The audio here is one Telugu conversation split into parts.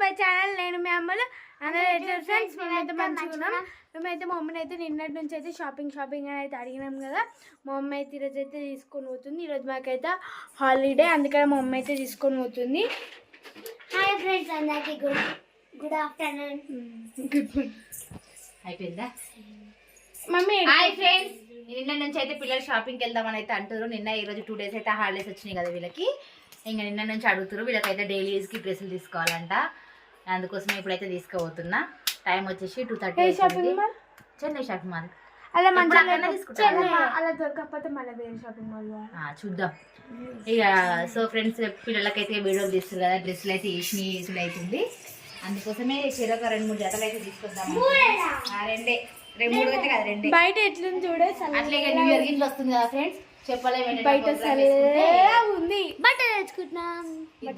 My channel. నేను మీ అమ్మలు అందరూ ఫ్రెండ్స్. మేమైతే మంచిగా మేమైతే మా మమ్మీని అయితే నిన్నటి నుంచి అయితే షాపింగ్ అని అయితే అడిగినాం కదా. మా మమ్మీ అయితే ఈరోజు అయితే తీసుకొని పోతుంది. ఈరోజు మాకైతే హాలిడే, అందుకని మా మమ్మీ అయితే తీసుకొని పోతుంది. హాయ్ ఫ్రెండ్స్, అందరికీ గుడ్ ఆఫ్టర్నూన్. Good morning. అయిపోయిందా మమ్మీ? హాయ్ ఫ్రెండ్స్, నిన్న నుంచి అయితే పిల్లలు షాపింగ్కి వెళ్దామని అయితే అంటారు. నిన్న ఈరోజు 2 days అయితే హాలిడేస్ వచ్చినాయి కదా వీళ్ళకి. ఇంకా నిన్న నుంచి అడుగుతారు. వీళ్ళకైతే డైలీ యూస్కి డ్రెస్సులు తీసుకోవాలంట. అందుకోసం ఇప్పుడైతే తీసుకోబోతున్నా. టైం వచ్చేసి 2:30. Chennai shopping mall. అలా మంచిగా తీసుకుంటాను. అలా దొరకకపోతే మళ్ళీ వేరే షాపింగ్ మాల్ చూద్దాం ఇక. సో ఫ్రెండ్స్, పిల్లలకైతే వీడియోలు తీస్తారు కదా, డ్రెస్సులు అయితే వేసుడు అవుతుంది. అందుకోసమే చెరొక 2-3 జతలు అయితే తీసుకుందాం. 2 అయితే కదా 2. బయట ఎట్లుంది చూడే. అట్లే న్యూ ఇయర్ గిఫ్ట్ వస్తుంది కదా ఫ్రెండ్స్, చెప్పలేము. బయట ఉంది. బట్ట తెచ్చుకుంటున్నాం. ఏం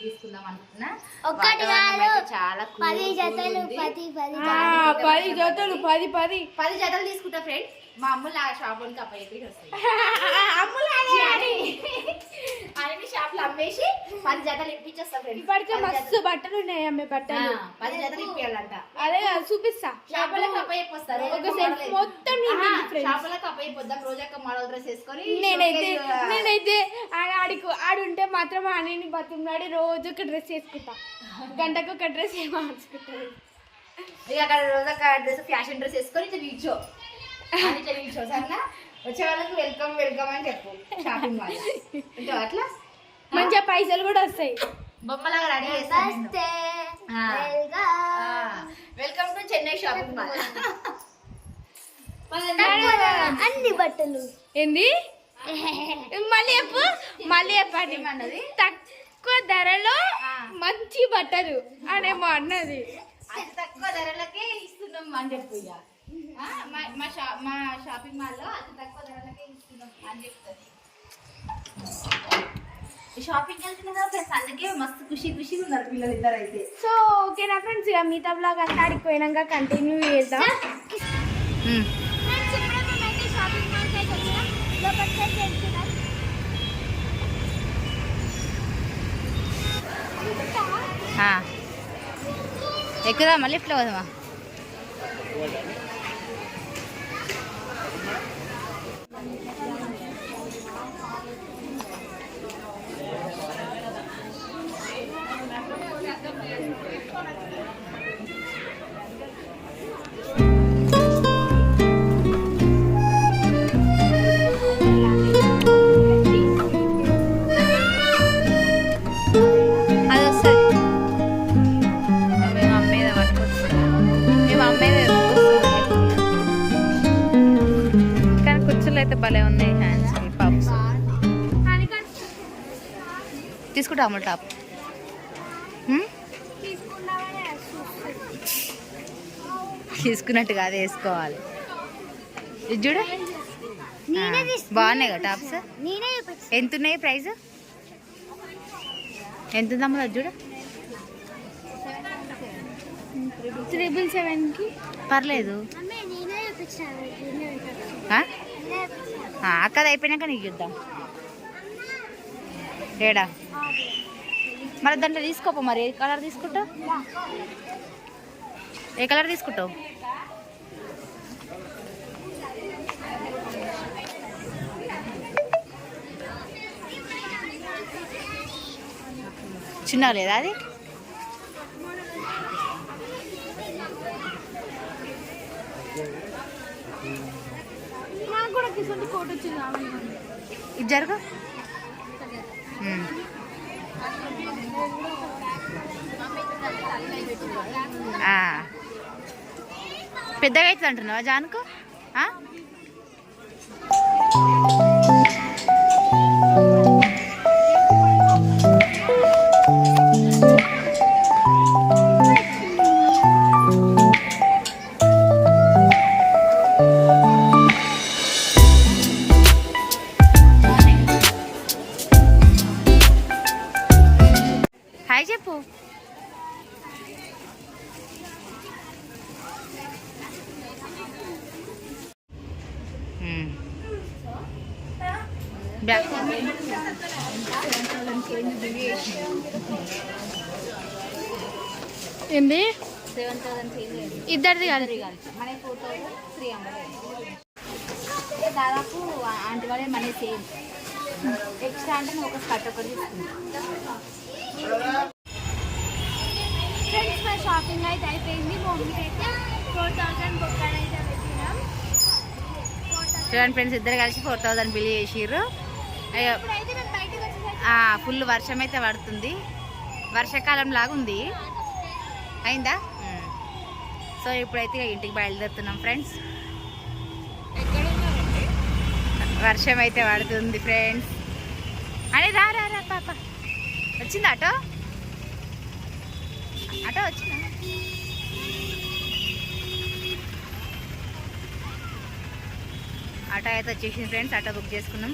తీసుకుందాం అనుకున్నా. ఒక్కటి కాదు, చాలా 10 జతలు. 10 జతలు తీసుకుంటా ఫ్రెండ్స్. మా అమ్ములు ఆ షాప్ లోకి అప్పయ్యి వస్తాయి. అన్ని షాప్ లో అమ్మేసి 10 జతలు ఇప్పించేస్తా ఫ్రెండ్స్. ఇప్పటికే మస్తు బట్టలు ఉన్నాయి. అమ్మే బట్టలు 10 జతలు ఇప్పియాలంట. అదే చూపిస్తా. షాపులకు అప్పయ్యిపోస్తారు. మొత్తం షాపులకు అప్పయ్యిపోద్దాం. రోజక్క మోడల్ డ్రెస్ వేసుకొని. నేనైతే ఆడుంటే మాత్రం అని బతుకున్నాడు. రోజు ఒక డ్రెస్ వేసుకుంటా. గంటకు ఒక డ్రెస్ మార్చుకుంటాను. ఇక అక్కడ రోజక్క డ్రెస్, ఫ్యాషన్ డ్రెస్ వేసుకొని ఇట్లా నిల్చో సరేనా. వచ్చే వాళ్ళకి వెల్కమ్ అని చెప్పు. షాపింగ్ మాల్ అట్లా మంచిగా పైసలు కూడా వస్తాయి. బొమ్మలాగా రెడీ చేస్తాను. Welcome to Chennai shopping mall. అన్ని బట్టలు ఏంది మళ్ళీ చెప్పండి. తక్కువ ధరలో మంచి బట్టలు అనేమో అన్నది. అతి తక్కువ ధరలకే ఇస్తున్నాం అని చెప్పు. ఇక మా షాపింగ్ మాల్లో అతి తక్కువ ధరలకే ఇస్తున్నాం అని చెప్తుంది. షాపింగ్ వెళ్తున్నా ఫ్రెండ్స్, అందుకే మస్తు ఖుషిగా ఉన్నారు పిల్లలు ఇద్దరు అయితే. సో ఓకేనా ఫ్రెండ్స్, ఇక మిగతా బ్లాగ్ అంతా ఆడికి పోయినాక కంటిన్యూ చేద్దాం. ఎక్కుదామా లిఫ్ట్లో పోదామా? అయితే భలే ఉన్నాయి. హ్యాండ్స్కి పప్స్ తీసుకుంటా. అమలు టాప్ తీసుకున్నట్టు కాదు, వేసుకోవాలి. ఇది చూడు, బాగున్నాయి కదా టాప్స్. ఎంత ఉన్నాయి ప్రైస్? ఎంత ఉంది అమ్మలు? అది చూడు, 777కి పర్లేదు. అక్కది అయిపోయినాక నీకు చూద్దాం. ఏడా మరి దాంట్లో తీసుకోపో. మరి ఏ కలర్ తీసుకుంటావు? ఏ కలర్ తీసుకుంటావు? చిన్న లేదా అది? ఇది జరుగు. పెద్దగా అవుతుంది అంటున్నావా జానుకు? హాయ్ చెప్పు. ఏంది 7,000 చేంజ్ అయింది. ఇద్దరిది కలిపి మన 4,300 దాదాపు ఆంటీ వాళ్ళే మనీ సేమ్. ఎక్స్ట్రా అంటే నువ్వు ఒక స్కర్ట్ ఒకటి తీసుకుంటావు. ఫ్రెండ్స్ మా షాపింగ్ అయితే అయిపోయింది. మమ్మీకి అయితే 4,000 బొక్కలు అయితే పెట్టినాం. చూడండి ఫ్రెండ్స్, ఇద్దరు కలిసి 4,000 బిల్ చేసిర్రు. ఇప్పుడైతే మేము బయటకు వచ్చేసరికి ఫుల్ వర్షం అయితే పడుతుంది, వర్షాకాలం లాగా ఉంది. అయిందా? సో ఇప్పుడైతే ఇక ఇంటికి బయలుదేరుతున్నాం ఫ్రెండ్స్. వర్షం అయితే పడుతుంది ఫ్రెండ్స్. అని రా రా రా పాప. వచ్చిందా ఆటో? ఆటో వచ్చిందా? ఆటో అయితే వచ్చేసింది ఫ్రెండ్స్. ఆటో బుక్ చేసుకున్నాం.